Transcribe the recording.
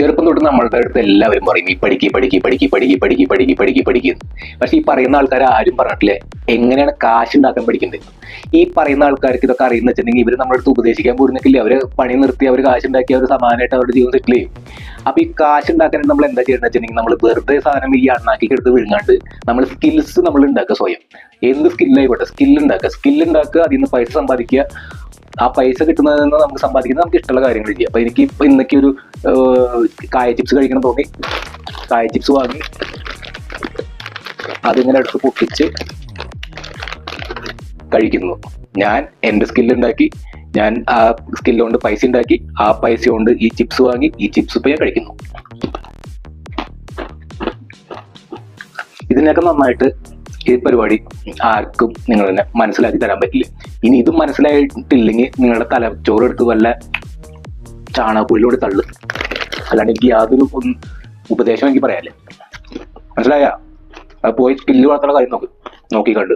ചെറുപ്പം തൊട്ട് നമ്മളുടെ അടുത്ത് എല്ലാവരും പറയും ഈ പഠിക്കും. പക്ഷെ ഈ പറയുന്ന ആൾക്കാർ ആരും പറഞ്ഞിട്ടില്ലേ എങ്ങനെയാണ് കാശ് ഉണ്ടാക്കാൻ പഠിക്കുന്നത്. ഈ പറയുന്ന ആൾക്കാർക്ക് ഇതൊക്കെ അറിയുന്ന വെച്ചിട്ടുണ്ടെങ്കിൽ ഇവർ നമ്മുടെ അടുത്ത് ഉപദേശിക്കാൻ പോരുന്നില്ല. അവര് പണി നിർത്തി അവർ കാശുണ്ടാക്കി അവർ സമാനമായിട്ട് അവരുടെ ജീവിതം സെറ്റിൽ ചെയ്യും. അപ്പൊ ഈ കാശ് ഉണ്ടാക്കാൻ നമ്മൾ എന്താ ചെയ്യണമെന്ന് വെച്ചിട്ടുണ്ടെങ്കിൽ നമ്മൾ വെറുതെ സാധനം ഈ അണ്ണാക്കി എടുത്ത് വിഴുങ്ങാണ്ട് നമ്മൾ സ്കിൽസ് നമ്മൾ ഉണ്ടാക്കുക. സ്വയം എന്ത് സ്കില്ലായിക്കോട്ടെ സ്കിൽ ഉണ്ടാക്കുക, അതിൽ നിന്ന് പൈസ സമ്പാദിക്കുക. ആ പൈസ കിട്ടുന്നതിൽ നിന്ന് നമുക്ക് സമ്പാദിക്കുന്നത് നമുക്ക് ഇഷ്ടമുള്ള കാര്യങ്ങൾ ചെയ്യാം. അപ്പൊ എനിക്ക് ഇപ്പൊ ഇന്നൊക്കെ ഒരു കായ ചിപ്സ് കഴിക്കണം തോന്നി, കായ ചിപ്സ് വാങ്ങി അതിങ്ങനെ എടുത്ത് പൊട്ടിച്ച് കഴിക്കുന്നു. ഞാൻ എന്റെ സ്കില്ലുണ്ടാക്കി, ഞാൻ ആ സ്കില്ല് കൊണ്ട് പൈസ ഉണ്ടാക്കി, ആ പൈസ കൊണ്ട് ഈ ചിപ്സ് വാങ്ങി, ഈ ചിപ്സ് ഇപ്പൊ ഞാൻ കഴിക്കുന്നു. ഇതിനൊക്കെ നന്നായിട്ട് ഈ പരിപാടി ആർക്കും നിങ്ങൾ തന്നെ മനസ്സിലാക്കി തരാൻ പറ്റില്ല. ഇനി ഇതും മനസ്സിലായിട്ടില്ലെങ്കിൽ നിങ്ങളുടെ തലച്ചോറ് എടുത്ത് വല്ല ചാണകപ്പുല്ലോട് തള്ളു. അല്ലാണ്ട് എനിക്ക് യാതൊരു ഉപദേശം എനിക്ക് പറയാല്ലേ. മനസ്സിലായ? അത് പോയി സ്കില്ല് വളർത്തുന്ന കാര്യം നോക്കി കണ്ട്